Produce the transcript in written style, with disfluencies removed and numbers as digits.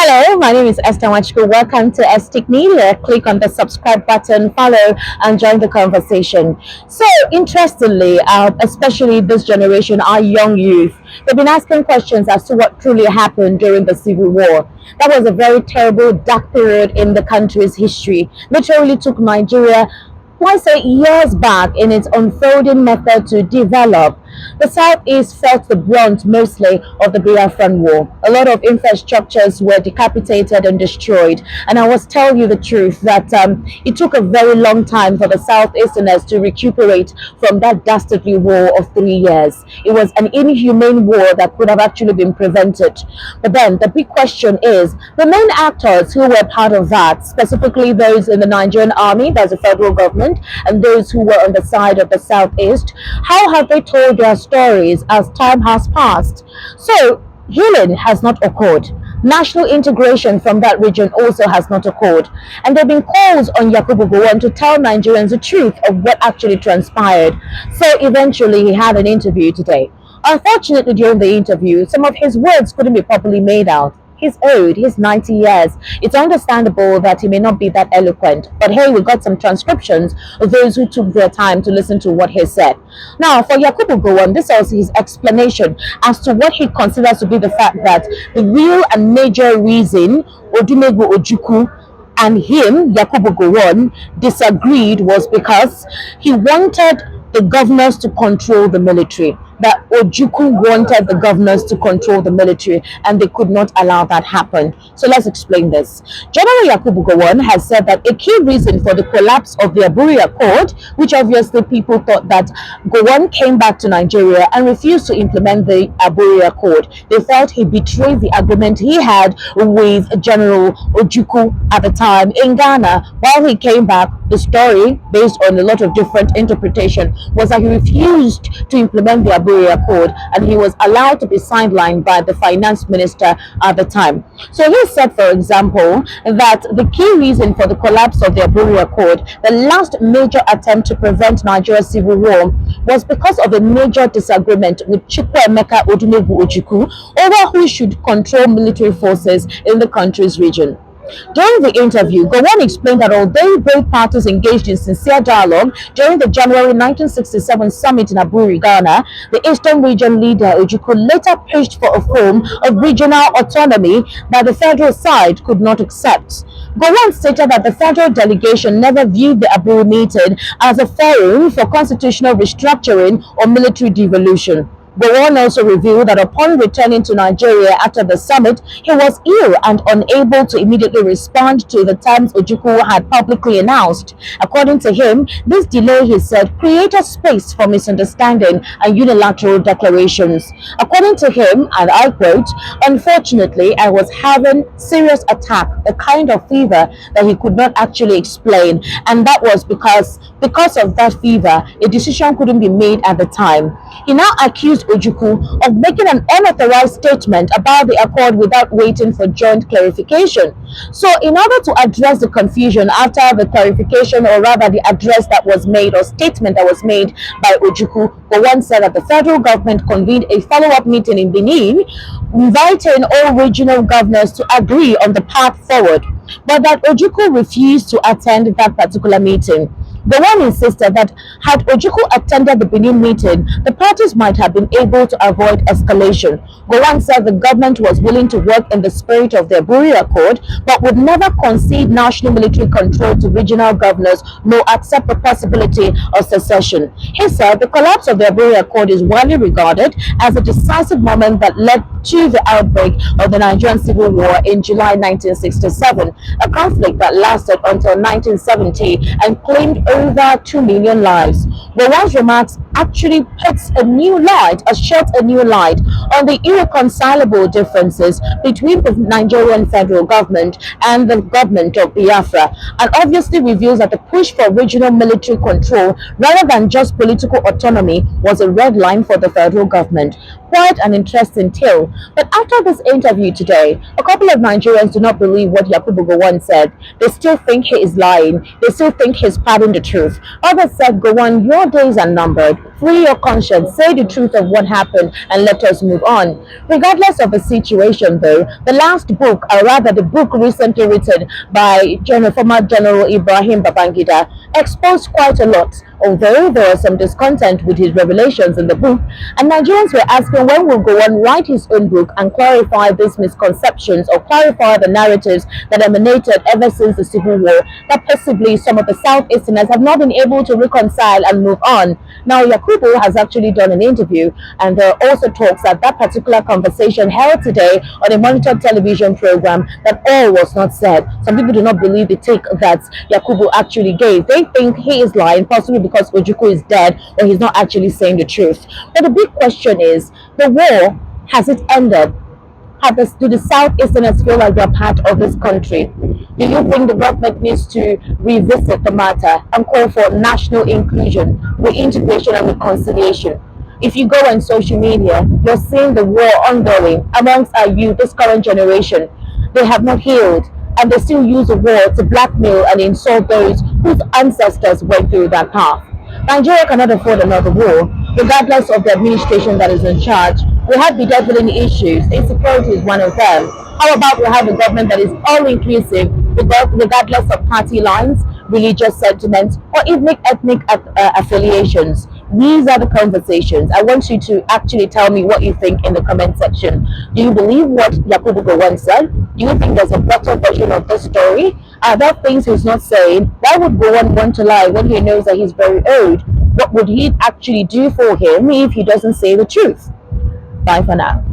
Hello, my name is Esther Ojukwu. Welcome to Estic Media. Click on the subscribe button, follow, and join the conversation. So, interestingly, especially this generation, our young youth, they've been asking questions as to what truly happened during the Civil War. That was a very terrible, dark period in the country's history. Literally took Nigeria, why say years back, in its unfolding method to develop. The Southeast felt the brunt mostly of the Biafran War. A lot of infrastructures were decapitated and destroyed. And I must tell you the truth that it took a very long time for the Southeasterners to recuperate from that dastardly war of 3 years. It was an inhumane war that could have actually been prevented. But then the big question is, the main actors who were part of that, specifically those in the Nigerian army, that's the federal government, and those who were on the side of the Southeast, how have they told their stories as time has passed? So healing has not occurred. National integration from that region also has not occurred. And there have been calls on Yakubu to tell Nigerians the truth of what actually transpired. So eventually he had an interview today. Unfortunately, during the interview, some of his words couldn't be properly made out. He's old, he's 90 years. It's understandable that he may not be that eloquent. But hey, we got some transcriptions of those who took their time to listen to what he said. Now, for Yakubu, this is his explanation as to what he considers to be the fact that the real and major reason Odumegwu Ojukwu and him, Yakubu, disagreed was because he wanted the governors to control the military. That Ojukwu wanted the governors to control the military and they could not allow that happen. So let's explain this. General Yakubu has said that a key reason for the collapse of the Aburi Accord, which obviously people thought that Gowon came back to Nigeria and refused to implement the Aburi Accord. They felt he betrayed the agreement he had with General Ojukwu at the time in Ghana. While he came back, the story, based on a lot of different interpretation, was that he refused to implement the Aburi Accord and he was allowed to be sidelined by the finance minister at the time. So he said, for example, that the key reason for the collapse of the Aburi Accord, the last major attempt to prevent Nigeria's civil war, was because of a major disagreement with Odumegwu Ojukwu over who should control military forces in the country's region. During the interview, Gowon explained that although both parties engaged in sincere dialogue during the January 1967 summit in Aburi, Ghana, the Eastern Region leader Ojukwu later pushed for a form of regional autonomy that the federal side could not accept. Gowon stated that the federal delegation never viewed the Aburi meeting as a forum for constitutional restructuring or military devolution. Gowon also revealed that upon returning to Nigeria after the summit, he was ill and unable to immediately respond to the terms Ojukwu had publicly announced. According to him, this delay, he said, created space for misunderstanding and unilateral declarations. According to him, and I quote, "Unfortunately, I was having serious attack, a kind of fever that he could not actually explain, and that was because of that fever, a decision couldn't be made at the time." He now accused Ojukwu of making an unauthorized statement about the accord without waiting for joint clarification. So in order to address the confusion after the clarification, or rather the address that was made or statement that was made by Ojukwu, Gowon said that the federal government convened a follow-up meeting in Benin, inviting all regional governors to agree on the path forward, but that Ojukwu refused to attend that particular meeting. Gowon insisted that had Ojukwu attended the Benin meeting, the parties might have been able to avoid escalation. Gowon said the government was willing to work in the spirit of the Aburi Accord, but would never concede national military control to regional governors nor accept the possibility of secession. He said the collapse of the Aburi Accord is widely regarded as a decisive moment that led to the outbreak of the Nigerian Civil War in July 1967, a conflict that lasted until 1970 and claimed over 2 million lives. Gowon's remarks actually shed a new light on the irreconcilable differences between the Nigerian federal government and the government of Biafra, and obviously reveals that the push for regional military control rather than just political autonomy was a red line for the federal government. Quite an interesting tale. But after this interview today, a couple of Nigerians do not believe what Yakubu Gowon said. They still think he is lying. They still think he's parroting the truth. Others said, Gowon, your days are numbered. Free your conscience, say the truth of what happened, and let us move on. Regardless of the situation, though, the last book, or rather the book recently written by former General Ibrahim Babangida, exposed quite a lot. Although there was some discontent with his revelations in the book, and Nigerians were asking when will Gowon write his own book and clarify these misconceptions or clarify the narratives that emanated ever since the Civil War that possibly some of the Southeasterners have not been able to reconcile and move on. Now, Yakubu has actually done an interview, and there are also talks that that particular conversation held today on a monitored television program that all was not said. Some people do not believe the take that Yakubu actually gave. They think he is lying, possibly because Ojukwu is dead or he's not actually saying the truth. But the big question is, the war, has it ended? Do the Southeasterners feel like they're part of this country? Do you think the government needs to revisit the matter and call for national inclusion, reintegration, and reconciliation? If you go on social media, you're seeing the war ongoing amongst our youth, this current generation. They have not healed, and they still use the war to blackmail and insult those whose ancestors went through that path. Nigeria cannot afford another war, regardless of the administration that is in charge. We have bedeviling issues. Insecurity is one of them. How about we have a government that is all inclusive, regardless of party lines, religious sentiments, or even ethnic affiliations? These are the conversations. I want you to actually tell me what you think in the comment section. Do you believe what Yakubu Gowon said? Do you think there's a better version of the story? Are there things he's not saying? Why would Gowon want to lie when he knows that he's very old? What would he actually do for him if he doesn't say the truth? Bye for now.